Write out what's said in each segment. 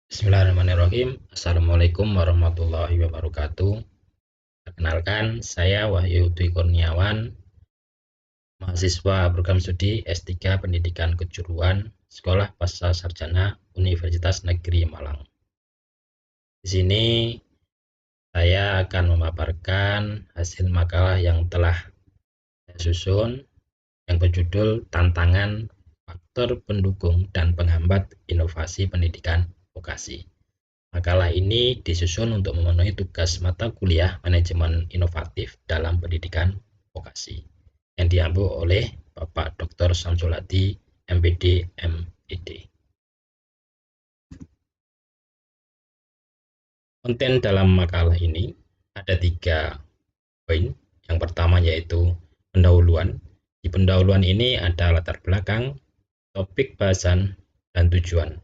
Bismillahirrahmanirrahim. Assalamualaikum warahmatullahi wabarakatuh. Perkenalkan, saya Wahyu Dwi Kurniawan, mahasiswa program studi S3 Pendidikan Kejuruan, Sekolah Pasca Sarjana Universitas Negeri Malang. Di sini saya akan memaparkan hasil makalah yang telah saya susun yang berjudul Tantangan Faktor Pendukung dan Penghambat Inovasi Pendidikan Vokasi. Makalah ini disusun untuk memenuhi tugas mata kuliah Manajemen Inovatif dalam Pendidikan Vokasi yang diambil oleh Bapak Dr. Samsul Hadi, MPD, MED. Konten dalam makalah ini ada 3 poin. Yang pertama yaitu pendahuluan. Di pendahuluan ini ada latar belakang, topik bahasan, dan tujuan.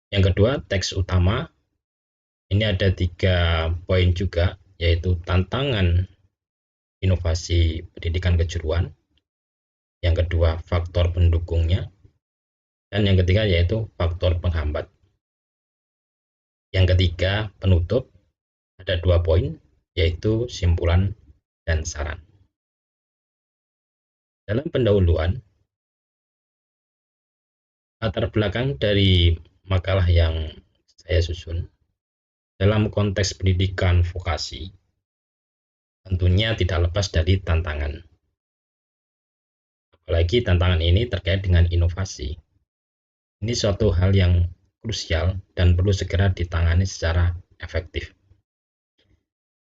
Yang kedua, teks utama. Ini ada 3 poin juga, yaitu tantangan inovasi pendidikan kejuruan. Yang kedua, faktor pendukungnya. Dan yang ketiga yaitu faktor penghambat. Yang ketiga, penutup. Ada 2 poin, yaitu simpulan dan saran. Dalam pendahuluan, latar belakang dari makalah yang saya susun dalam konteks pendidikan vokasi tentunya tidak lepas dari tantangan. Apalagi tantangan ini terkait dengan inovasi. Ini suatu hal yang krusial dan perlu segera ditangani secara efektif.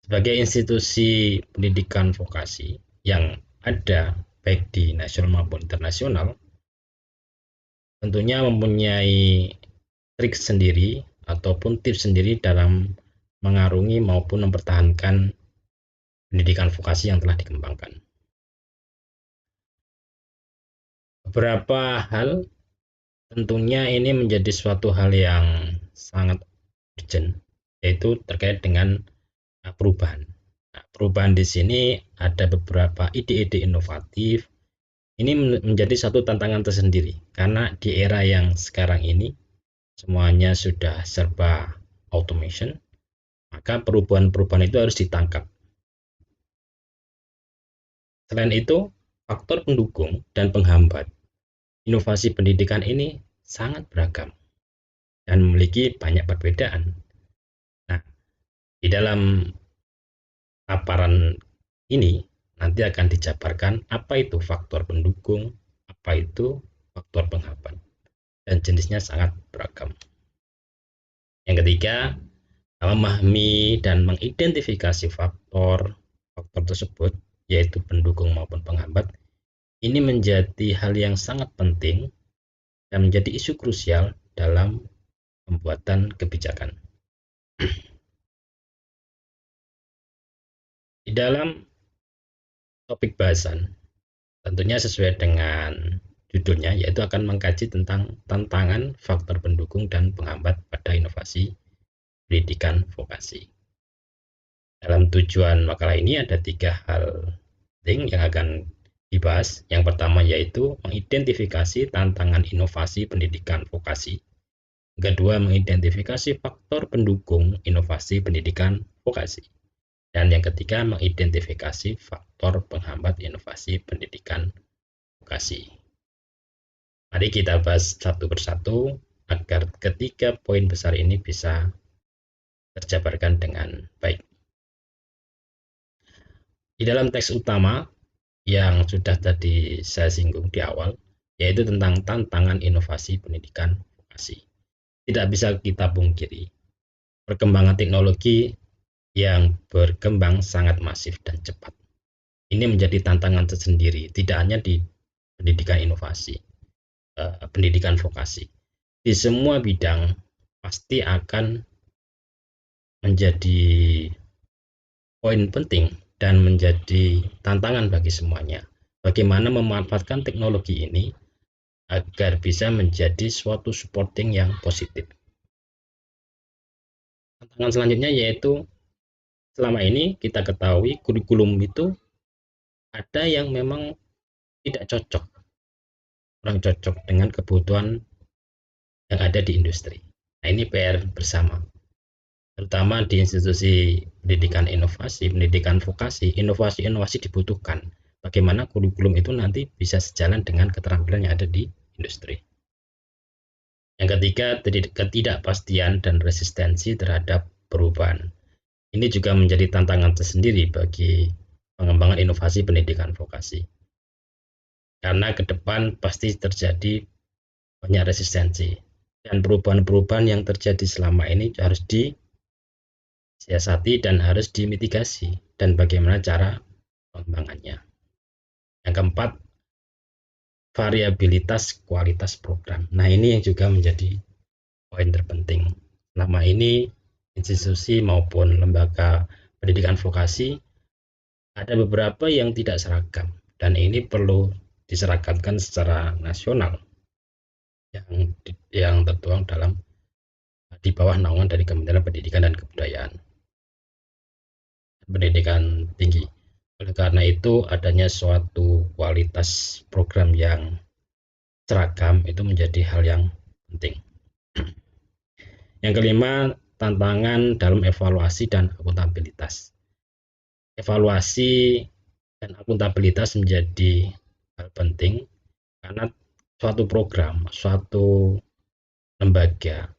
Sebagai institusi pendidikan vokasi yang ada baik di nasional maupun internasional, tentunya mempunyai trik sendiri ataupun tips sendiri dalam mengarungi maupun mempertahankan pendidikan vokasi yang telah dikembangkan. Beberapa hal tentunya ini menjadi suatu hal yang sangat urgent, yaitu terkait dengan perubahan. Perubahan di sini ada beberapa ide-ide inovatif. Ini menjadi satu tantangan tersendiri karena di era yang sekarang ini semuanya sudah serba automation, maka perubahan-perubahan itu harus ditangkap. Selain itu, faktor pendukung dan penghambat inovasi pendidikan ini sangat beragam dan memiliki banyak perbedaan. Nah, di dalam paparan ini nanti akan dijabarkan apa itu faktor pendukung, apa itu faktor penghambat, dan jenisnya sangat beragam. Yang ketiga, memahami dan mengidentifikasi faktor tersebut, yaitu pendukung maupun penghambat, ini menjadi hal yang sangat penting dan menjadi isu krusial dalam pembuatan kebijakan. Di dalam topik bahasan, tentunya sesuai dengan judulnya, yaitu akan mengkaji tentang tantangan faktor pendukung dan penghambat pada inovasi pendidikan vokasi. Dalam tujuan makalah ini ada 3 hal penting yang akan dibahas. Yang pertama yaitu mengidentifikasi tantangan inovasi pendidikan vokasi. Yang kedua, mengidentifikasi faktor pendukung inovasi pendidikan vokasi. Dan yang ketiga, mengidentifikasi faktor penghambat inovasi pendidikan vokasi. Mari kita bahas satu persatu agar ketiga poin besar ini bisa terjabarkan dengan baik. Di dalam teks utama yang sudah tadi saya singgung di awal, yaitu tentang tantangan inovasi pendidikan vokasi. Tidak bisa kita pungkiri, perkembangan teknologi yang berkembang sangat masif dan cepat. Ini menjadi tantangan tersendiri, tidak hanya di pendidikan inovasi, pendidikan vokasi. Di semua bidang pasti akan menjadi poin penting dan menjadi tantangan bagi semuanya. Bagaimana memanfaatkan teknologi ini agar bisa menjadi suatu supporting yang positif. Tantangan selanjutnya yaitu selama ini kita ketahui kurikulum itu ada yang memang tidak cocok, kurang cocok dengan kebutuhan yang ada di industri. Nah, ini PR bersama, terutama di institusi pendidikan inovasi, pendidikan vokasi, inovasi-inovasi dibutuhkan. Bagaimana kurikulum itu nanti bisa sejalan dengan keterampilan yang ada di industri. Yang ketiga, ketidakpastian dan resistensi terhadap perubahan. Ini juga menjadi tantangan tersendiri bagi pengembangan inovasi pendidikan vokasi. Karena ke depan pasti terjadi banyak resistensi dan perubahan-perubahan yang terjadi selama ini harus disiasati dan harus dimitigasi dan bagaimana cara pengembangannya. Yang keempat, variabilitas kualitas program. Nah, ini yang juga menjadi poin terpenting. Selama ini institusi maupun lembaga pendidikan vokasi ada beberapa yang tidak seragam dan ini perlu diseragamkan secara nasional yang tertuang dalam di bawah naungan dari Kementerian Pendidikan dan Kebudayaan, pendidikan tinggi. Oleh karena itu, adanya suatu kualitas program yang seragam itu menjadi hal yang penting. Yang kelima, tantangan dalam evaluasi dan akuntabilitas. Evaluasi dan akuntabilitas menjadi hal penting karena suatu program, suatu lembaga,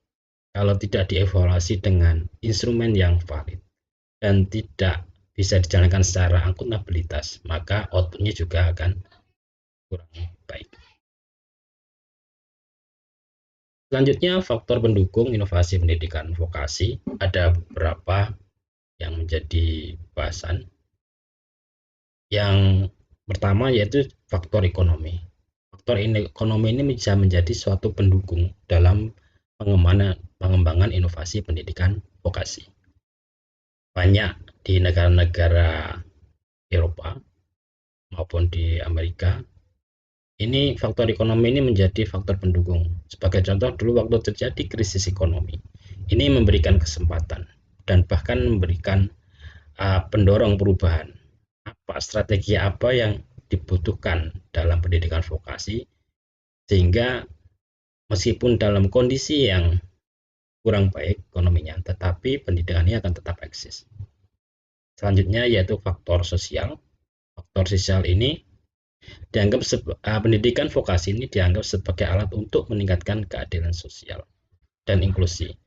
kalau tidak dievaluasi dengan instrumen yang valid dan tidak bisa dijalankan secara akuntabilitas, maka outputnya juga akan kurang baik. Selanjutnya, faktor pendukung inovasi pendidikan vokasi. Ada beberapa yang menjadi bahasan. Yang pertama yaitu faktor ekonomi. Faktor ekonomi ini bisa menjadi suatu pendukung dalam pengembangan inovasi pendidikan vokasi. Banyak di negara-negara Eropa maupun di Amerika, ini faktor ekonomi ini menjadi faktor pendukung. Sebagai contoh, dulu waktu terjadi krisis ekonomi, ini memberikan kesempatan dan bahkan memberikan pendorong perubahan. Strategi apa yang dibutuhkan dalam pendidikan vokasi sehingga meskipun dalam kondisi yang kurang baik ekonominya, tetapi pendidikannya akan tetap eksis. Selanjutnya yaitu faktor sosial. Faktor sosial ini dianggap pendidikan vokasi ini dianggap sebagai alat untuk meningkatkan keadilan sosial dan inklusi.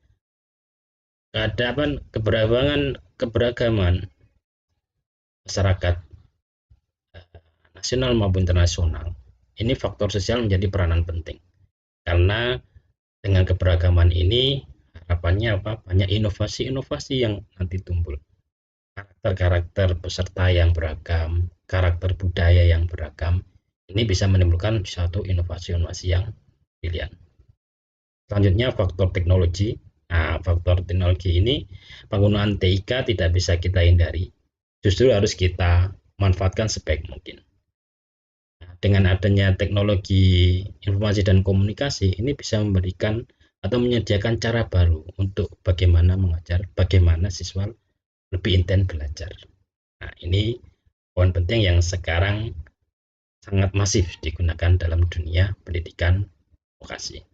Keberagaman masyarakat nasional maupun internasional, ini faktor sosial menjadi peranan penting karena dengan keberagaman ini harapannya banyak inovasi-inovasi yang nanti tumbuh, karakter-karakter peserta yang beragam, karakter budaya yang beragam, ini bisa menimbulkan suatu inovasi-inovasi yang pilihan. Selanjutnya faktor teknologi. Nah, faktor teknologi ini penggunaan TIK tidak bisa kita hindari, justru harus kita manfaatkan sebaik mungkin. Dengan adanya teknologi informasi dan komunikasi, ini bisa memberikan atau menyediakan cara baru untuk bagaimana mengajar, bagaimana siswa lebih intens belajar. Nah, ini poin penting yang sekarang sangat masif digunakan dalam dunia pendidikan vokasi.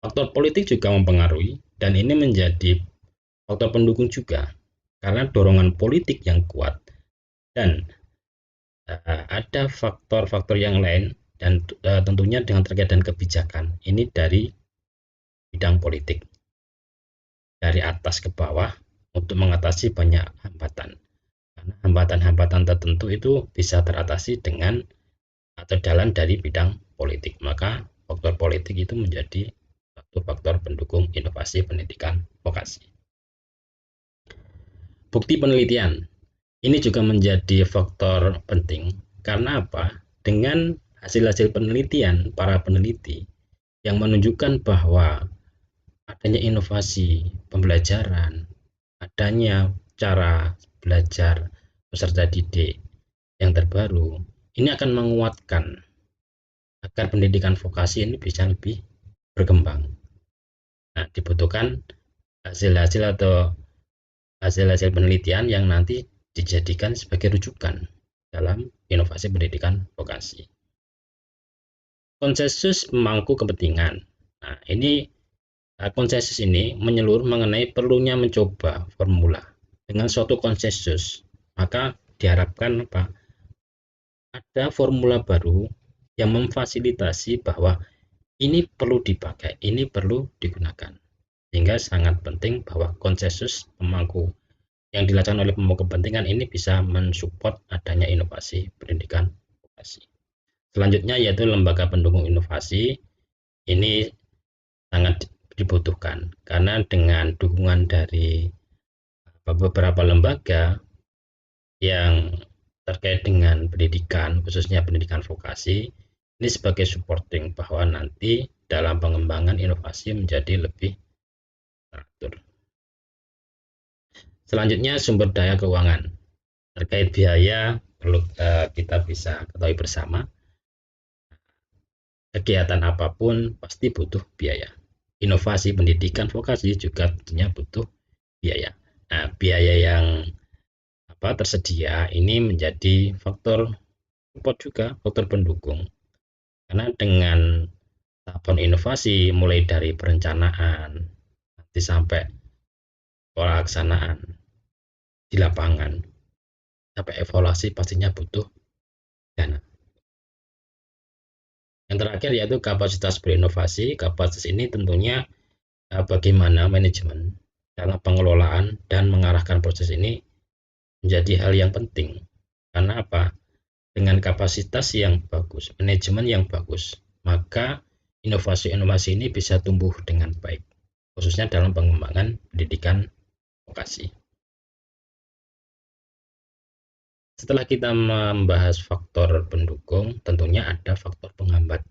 Faktor politik juga mempengaruhi dan ini menjadi faktor pendukung juga karena dorongan politik yang kuat dan ada faktor-faktor yang lain dan tentunya dengan terkait dengan kebijakan ini dari bidang politik dari atas ke bawah untuk mengatasi banyak hambatan karena hambatan-hambatan tertentu itu bisa teratasi dengan atau jalan dari bidang politik, maka faktor politik itu menjadi satu faktor pendukung inovasi pendidikan vokasi. Bukti penelitian ini juga menjadi faktor penting karena apa? Dengan hasil-hasil penelitian para peneliti yang menunjukkan bahwa adanya inovasi pembelajaran, adanya cara belajar peserta didik yang terbaru, ini akan menguatkan agar pendidikan vokasi ini bisa lebih berkembang. Nah, dibutuhkan hasil-hasil atau hasil-hasil penelitian yang nanti dijadikan sebagai rujukan dalam inovasi pendidikan vokasi. Konsensus pemangku kepentingan. Nah, ini Konsensus ini menyeluruh mengenai perlunya mencoba formula dengan suatu konsensus. Maka diharapkan apa? Ada formula baru yang memfasilitasi bahwa ini perlu dipakai, ini perlu digunakan. Sehingga sangat penting bahwa konsensus pemangku yang dilakukan oleh pemangku kepentingan ini bisa mensupport adanya inovasi pendidikan vokasi. Selanjutnya yaitu lembaga pendukung inovasi. Ini sangat dibutuhkan karena dengan dukungan dari beberapa lembaga yang terkait dengan pendidikan, khususnya pendidikan vokasi, ini sebagai supporting bahwa nanti dalam pengembangan inovasi menjadi lebih teratur. Selanjutnya sumber daya keuangan. Terkait biaya perlu kita bisa ketahui bersama, kegiatan apapun pasti butuh biaya. Inovasi pendidikan vokasi juga tentunya butuh biaya. Nah, biaya yang tersedia ini menjadi faktor support juga, faktor pendukung. Karena dengan tahapan inovasi mulai dari perencanaan nanti sampai pelaksanaan di lapangan sampai evaluasi pastinya butuh dana. Yang terakhir yaitu kapasitas berinovasi. Kapasitas ini tentunya bagaimana manajemen dalam pengelolaan dan mengarahkan proses ini menjadi hal yang penting. Karena apa? Dengan kapasitas yang bagus, manajemen yang bagus, maka inovasi-inovasi ini bisa tumbuh dengan baik, khususnya dalam pengembangan pendidikan vokasi. Setelah kita membahas faktor pendukung, tentunya ada faktor penghambat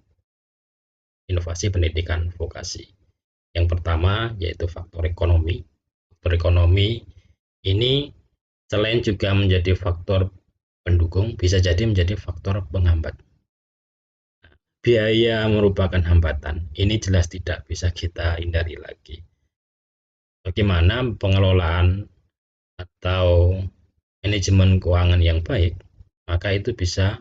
inovasi pendidikan vokasi. Yang pertama yaitu faktor ekonomi. Faktor ekonomi ini selain juga menjadi faktor pendukung, bisa jadi menjadi faktor penghambat. Biaya merupakan hambatan. Ini jelas tidak bisa kita hindari lagi. Bagaimana pengelolaan atau manajemen keuangan yang baik, maka itu bisa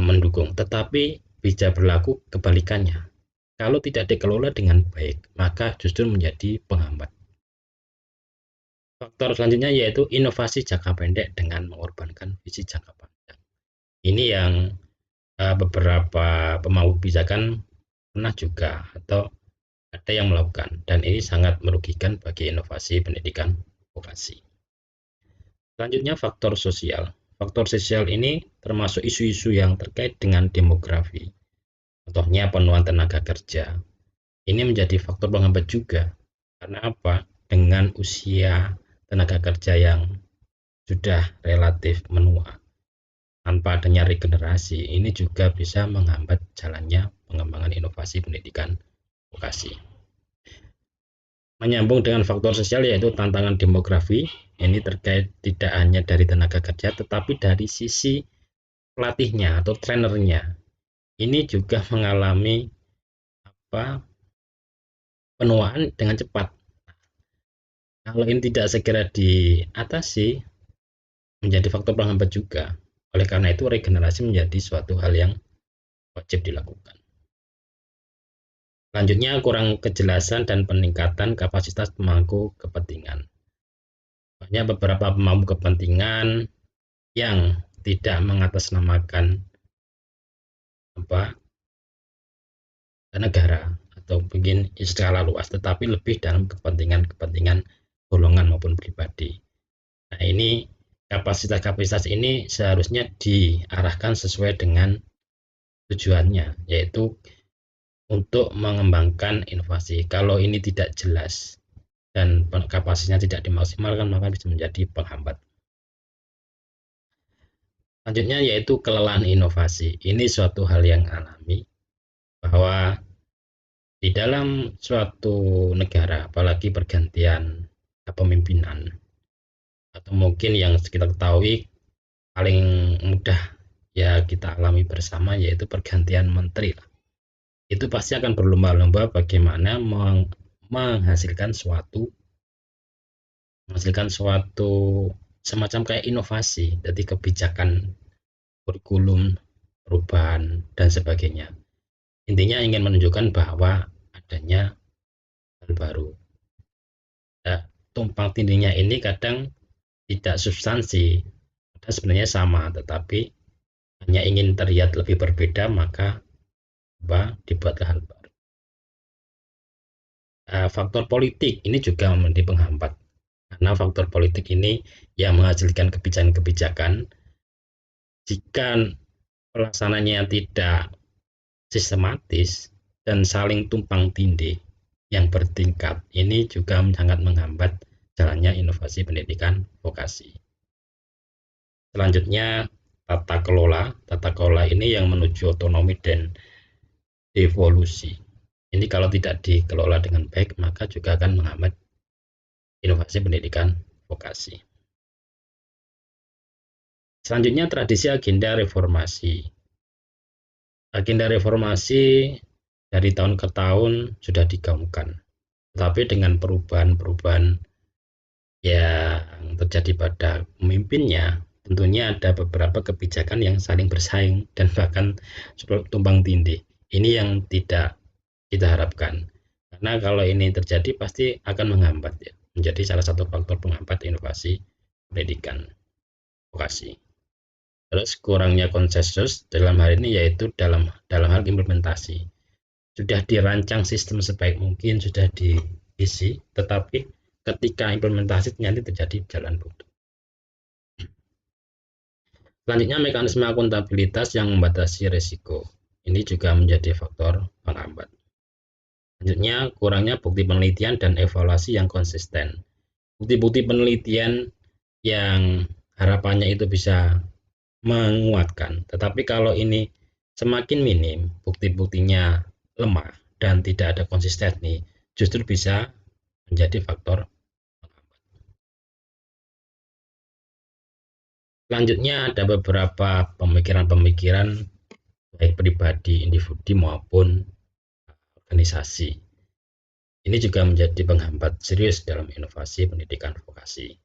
mendukung. Tetapi bisa berlaku kebalikannya. Kalau tidak dikelola dengan baik, maka justru menjadi penghambat. Faktor selanjutnya yaitu inovasi jangka pendek dengan mengorbankan visi jangka panjang. Ini yang beberapa pemangku kebijakan pernah juga atau ada yang melakukan, dan ini sangat merugikan bagi inovasi pendidikan vokasi. Selanjutnya faktor sosial. Faktor sosial ini termasuk isu-isu yang terkait dengan demografi. Contohnya penurunan tenaga kerja. Ini menjadi faktor penghambat juga. Karena apa? Dengan usia tenaga kerja yang sudah relatif menua, tanpa adanya regenerasi, ini juga bisa menghambat jalannya pengembangan inovasi pendidikan vokasi. Menyambung dengan faktor sosial yaitu tantangan demografi. Ini terkait tidak hanya dari tenaga kerja tetapi dari sisi pelatihnya atau trainernya. Ini juga mengalami penuaan dengan cepat. Kalau ini tidak segera diatasi, menjadi faktor penghambat juga. Oleh karena itu regenerasi menjadi suatu hal yang wajib dilakukan. Selanjutnya kurang kejelasan dan peningkatan kapasitas pemangku kepentingan. Banyak beberapa pemangku kepentingan yang tidak mengatasnamakan negara atau mungkin skala luas, tetapi lebih dalam kepentingan golongan maupun pribadi. Nah, ini kapasitas ini seharusnya diarahkan sesuai dengan tujuannya, yaitu untuk mengembangkan inovasi. Kalau ini tidak jelas dan kapasitasnya tidak dimaksimalkan, maka bisa menjadi penghambat. Selanjutnya yaitu kelelahan inovasi. Ini suatu hal yang alami, bahwa di dalam suatu negara, apalagi pergantian kepemimpinan, atau mungkin yang kita ketahui paling mudah ya kita alami bersama, yaitu pergantian menteri. Itu pasti akan berlomba-lomba bagaimana menghasilkan suatu semacam kayak inovasi, jadi kebijakan, kurikulum, perubahan dan sebagainya. Intinya ingin menunjukkan bahwa adanya hal baru. Nah, tumpang tindihnya ini kadang tidak substansi, ada sebenarnya sama, tetapi hanya ingin terlihat lebih berbeda, maka dibuatlah hal baru. Faktor politik ini juga menjadi penghambat, karena faktor politik ini yang menghasilkan kebijakan-kebijakan jika pelaksananya tidak sistematis dan saling tumpang tindih yang bertingkat, ini juga sangat menghambat jalannya inovasi pendidikan vokasi. Selanjutnya, tata kelola. Tata kelola ini yang menuju otonomi dan devolusi. Ini kalau tidak dikelola dengan baik, maka juga akan menghambat inovasi pendidikan vokasi. Selanjutnya, tradisi agenda reformasi. Agenda reformasi dari tahun ke tahun sudah digaungkan, tetapi dengan perubahan-perubahan yang terjadi pada pemimpinnya, tentunya ada beberapa kebijakan yang saling bersaing dan bahkan tumpang tindih. Ini yang tidak kita harapkan, karena kalau ini terjadi pasti akan menghambat, ya, menjadi salah satu faktor penghambat inovasi pendidikan vokasi. Terus kurangnya konsensus dalam hal ini yaitu dalam hal implementasi. Sudah dirancang sistem sebaik mungkin, sudah diisi, tetapi ketika implementasi nanti terjadi jalan buntu. Selanjutnya, mekanisme akuntabilitas yang membatasi risiko. Ini juga menjadi faktor penghambat. Selanjutnya, kurangnya bukti penelitian dan evaluasi yang konsisten. Bukti-bukti penelitian yang harapannya itu bisa menguatkan, tetapi kalau ini semakin minim, bukti-buktinya lemah dan tidak ada konsistensi, justru bisa menjadi faktor penghambat. Selanjutnya ada beberapa pemikiran-pemikiran baik pribadi, individu maupun organisasi. Ini juga menjadi penghambat serius dalam inovasi pendidikan vokasi.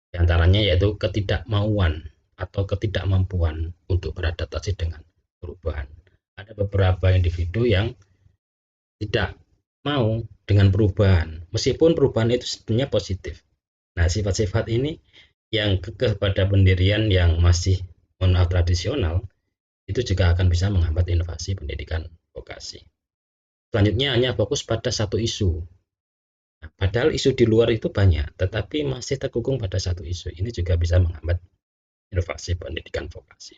Di antaranya yaitu ketidakmauan atau ketidakmampuan untuk beradaptasi dengan perubahan. Ada beberapa individu yang tidak mau dengan perubahan, meskipun perubahan itu sebenarnya positif. Nah, sifat-sifat ini yang kekeh pada pendirian yang masih tradisional itu juga akan bisa menghambat inovasi pendidikan vokasi. Selanjutnya hanya fokus pada satu isu. Nah, padahal isu di luar itu banyak, tetapi masih terkungkung pada satu isu. Ini juga bisa menghambat inovasi pendidikan vokasi.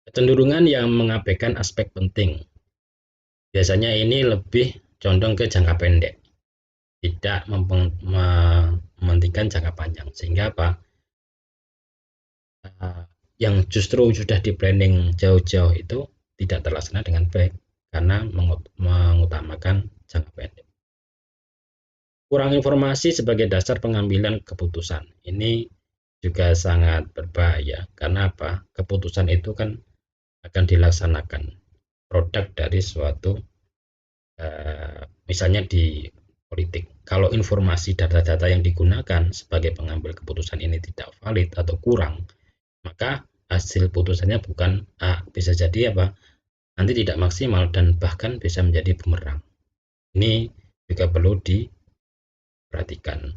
Kecenderungan yang mengabaikan aspek penting. Biasanya ini lebih condong ke jangka pendek, tidak mementingkan jangka panjang. Sehingga apa? Yang justru sudah di planning jauh-jauh itu tidak terlaksana dengan baik karena mengutamakan jangka pendek. Kurang informasi sebagai dasar pengambilan keputusan. Ini juga sangat berbahaya karena apa? Keputusan itu kan akan dilaksanakan produk dari suatu misalnya di politik. Kalau informasi data-data yang digunakan sebagai pengambil keputusan ini tidak valid atau kurang, maka hasil putusannya bukan bisa jadi apa? Nanti tidak maksimal dan bahkan bisa menjadi bumerang. Ini juga perlu diperhatikan.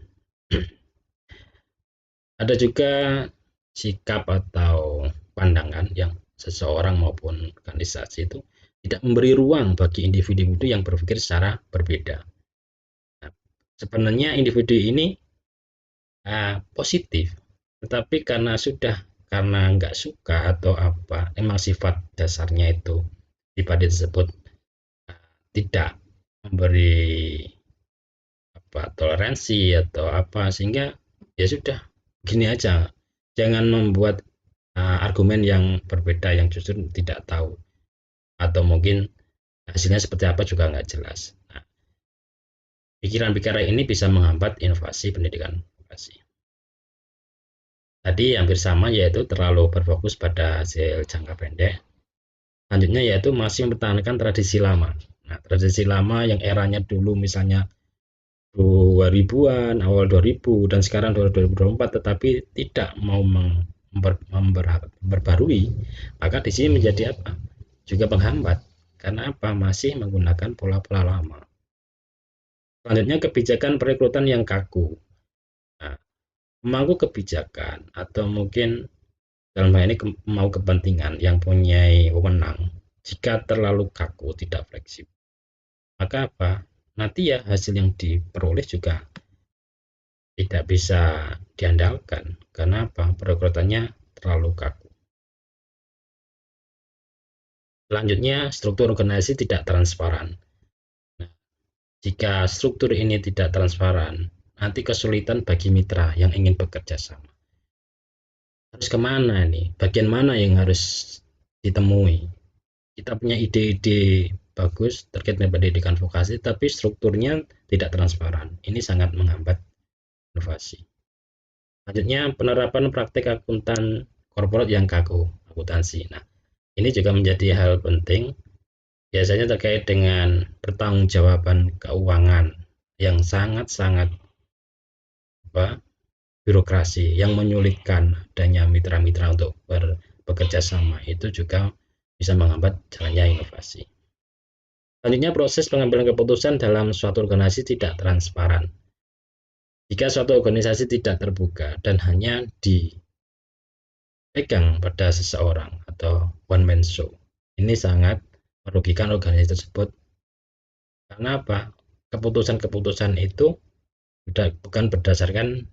Ada juga sikap atau pandangan yang seseorang maupun organisasi itu tidak memberi ruang bagi individu yang berpikir secara berbeda. Nah, sebenarnya individu ini positif, tetapi karena nggak suka atau apa, emang sifat dasarnya itu pribadi tersebut tidak memberi toleransi atau apa, sehingga ya sudah gini aja, jangan membuat argumen yang berbeda yang justru tidak tahu atau mungkin hasilnya seperti apa juga nggak jelas. Nah, pikiran-pikiran ini bisa menghambat inovasi pendidikan vokasi. Tadi hampir sama, yaitu terlalu berfokus pada hasil jangka pendek. Selanjutnya yaitu masih mempertahankan tradisi lama. Nah, tradisi lama yang eranya dulu misalnya 2000-an, awal 2000 dan sekarang 2024 tetapi tidak mau memperbarui, maka di sini menjadi apa? Juga penghambat. Karena apa? Masih menggunakan pola-pola lama. Selanjutnya kebijakan perekrutan yang kaku. Nah, pemangku kebijakan atau mungkin dalam hal ini mau kepentingan yang punya wewenang, jika terlalu kaku, tidak fleksibel, maka apa? Nanti ya hasil yang diperoleh juga tidak bisa diandalkan. Karena apa? Perekrutannya terlalu kaku. Selanjutnya, struktur organisasi tidak transparan. Nah, jika struktur ini tidak transparan, nanti kesulitan bagi mitra yang ingin bekerja sama. Harus kemana nih? Bagian mana yang harus ditemui? Kita punya ide-ide bagus terkait dengan pendidikan vokasi, tapi strukturnya tidak transparan. Ini sangat menghambat inovasi. Selanjutnya, penerapan praktek akuntan korporat yang kaku, akuntansi. Nah, ini juga menjadi hal penting, biasanya terkait dengan pertanggungjawaban keuangan yang sangat-sangat birokrasi yang menyulitkan adanya mitra-mitra untuk bekerja sama, itu juga bisa menghambat jalannya inovasi. Selanjutnya, proses pengambilan keputusan dalam suatu organisasi tidak transparan. Jika suatu organisasi tidak terbuka dan hanya dipegang pada seseorang atau one man show, ini sangat merugikan organisasi tersebut. Karena apa? Keputusan-keputusan itu bukan berdasarkan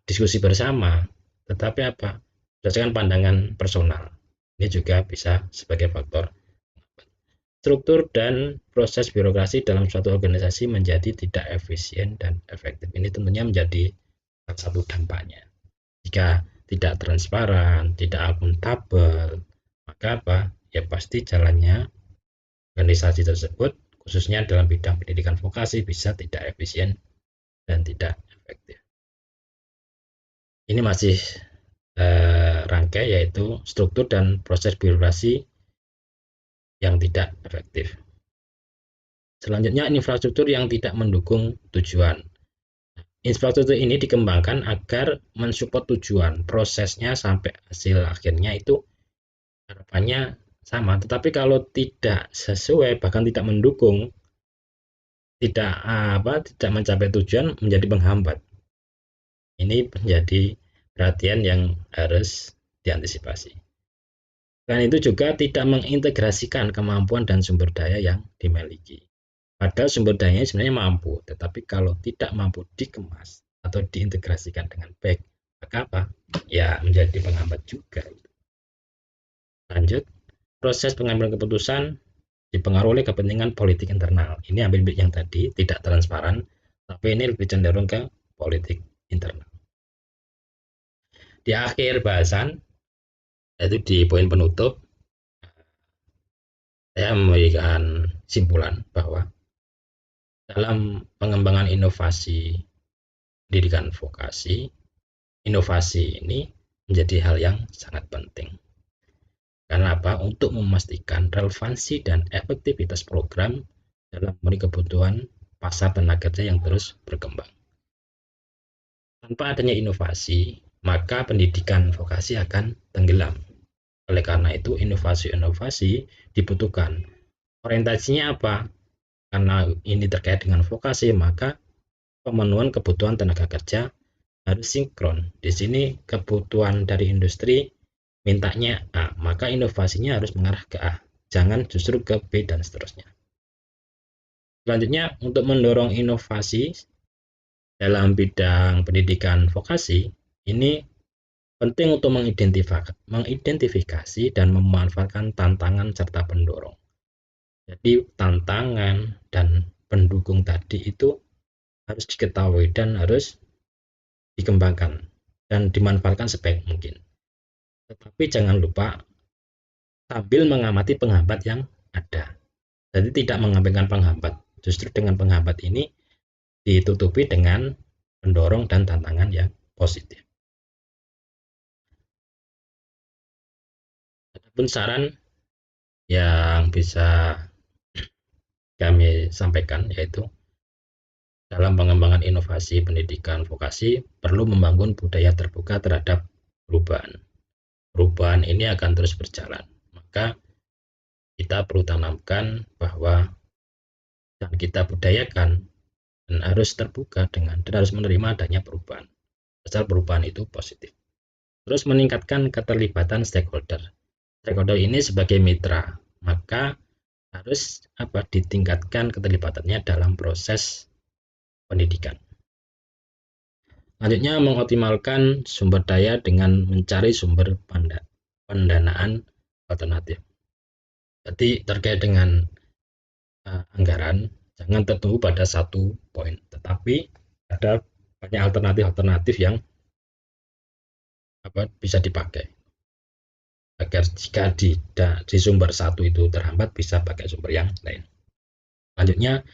diskusi bersama, tetapi apa? Berdasarkan pandangan personal. Ini juga bisa sebagai faktor. Struktur dan proses birokrasi dalam suatu organisasi menjadi tidak efisien dan efektif. Ini tentunya menjadi salah satu dampaknya. Jika tidak transparan, tidak akuntabel, maka apa? Ya pasti jalannya organisasi tersebut, khususnya dalam bidang pendidikan vokasi, bisa tidak efisien dan tidak efektif. Ini masih rangkai, yaitu struktur dan proses birokrasi yang tidak efektif. Selanjutnya, infrastruktur yang tidak mendukung tujuan. Infrastruktur ini dikembangkan agar mensupport tujuan, prosesnya sampai hasil akhirnya itu harapannya sama. Tetapi kalau tidak sesuai, bahkan tidak mendukung, tidak mencapai tujuan, menjadi penghambat. Ini menjadi perhatian yang harus diantisipasi. Selain itu juga tidak mengintegrasikan kemampuan dan sumber daya yang dimiliki. Padahal sumber dayanya sebenarnya mampu, tetapi kalau tidak mampu dikemas atau diintegrasikan dengan baik, maka apa? Ya menjadi penghambat juga. Lanjut, proses pengambilan keputusan dipengaruhi oleh kepentingan politik internal. Ini ambil yang tadi tidak transparan, tapi ini lebih cenderung ke politik internal. Di akhir bahasan, yaitu di poin penutup, saya memberikan simpulan bahwa dalam pengembangan inovasi pendidikan vokasi, inovasi ini menjadi hal yang sangat penting. Karena apa? Untuk memastikan relevansi dan efektivitas program dalam memenuhi kebutuhan pasar tenaga kerja yang terus berkembang. Tanpa adanya inovasi, maka pendidikan vokasi akan tenggelam. Oleh karena itu, inovasi-inovasi dibutuhkan. Orientasinya apa? Karena ini terkait dengan vokasi, maka pemenuhan kebutuhan tenaga kerja harus sinkron. Di sini kebutuhan dari industri mintanya A, maka inovasinya harus mengarah ke A. Jangan justru ke B dan seterusnya. Selanjutnya, untuk mendorong inovasi dalam bidang pendidikan vokasi, ini penting untuk mengidentifikasi dan memanfaatkan tantangan serta pendorong. Jadi tantangan dan pendukung tadi itu harus diketahui dan harus dikembangkan dan dimanfaatkan sebaik mungkin. Tetapi jangan lupa sambil mengamati penghambat yang ada. Jadi tidak mengampaikan penghambat. Justru dengan penghambat ini ditutupi dengan pendorong dan tantangan yang positif. Adapun saran yang bisa kami sampaikan, yaitu dalam pengembangan inovasi pendidikan vokasi perlu membangun budaya terbuka terhadap perubahan. Perubahan ini akan terus berjalan. Maka kita perlu tanamkan bahwa dan kita budayakan, dan harus terbuka dan harus menerima adanya perubahan. Asal perubahan itu positif. Terus meningkatkan keterlibatan stakeholder. Stakeholder ini sebagai mitra, maka harus ditingkatkan keterlibatannya dalam proses pendidikan. Selanjutnya, mengoptimalkan sumber daya dengan mencari sumber pendanaan alternatif. Jadi terkait dengan anggaran, jangan tertumpu pada satu poin, tetapi ada banyak alternatif yang bisa dipakai agar jika di sumber satu itu terhambat, bisa pakai sumber yang lain. Selanjutnya,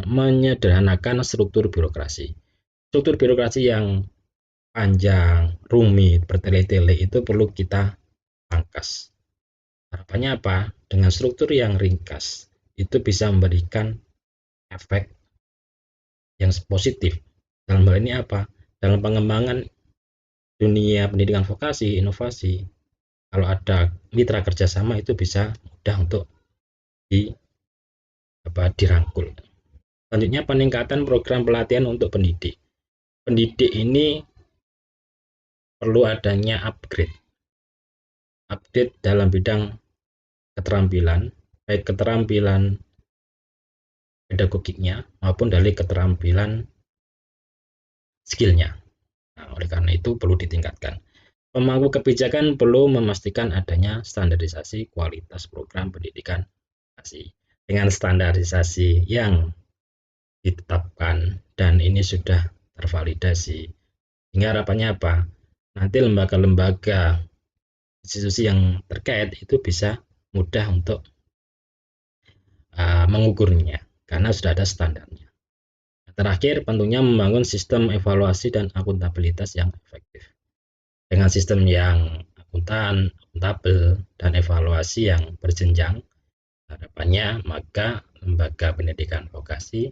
menyederhanakan struktur birokrasi. Struktur birokrasi yang panjang, rumit, bertele-tele itu perlu kita pangkas. Harapannya apa? Dengan struktur yang ringkas, itu bisa memberikan efek yang positif. Dalam hal ini apa? Dalam pengembangan dunia pendidikan vokasi, inovasi, kalau ada mitra kerjasama itu bisa mudah untuk dirangkul. Selanjutnya, peningkatan program pelatihan untuk pendidik. Pendidik ini perlu adanya update dalam bidang keterampilan, baik keterampilan pedagogiknya maupun dari keterampilan skillnya. Nah, oleh karena itu perlu ditingkatkan. Pemangku kebijakan perlu memastikan adanya standarisasi kualitas program pendidikan dengan standarisasi yang ditetapkan dan ini sudah tervalidasi. Hingga harapannya apa? Nanti lembaga-lembaga institusi yang terkait itu bisa mudah untuk mengukurnya karena sudah ada standarnya. Terakhir, tentunya membangun sistem evaluasi dan akuntabilitas yang efektif. Dengan sistem yang akuntabel dan evaluasi yang berjenjang, harapannya maka lembaga pendidikan vokasi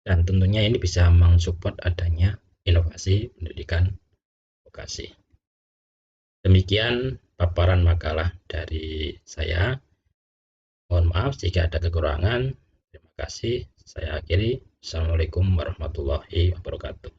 dan tentunya ini bisa mensupport adanya inovasi pendidikan vokasi. Demikian paparan makalah dari saya. Mohon maaf jika ada kekurangan. Terima kasih. Saya akhiri. Assalamualaikum warahmatullahi wabarakatuh.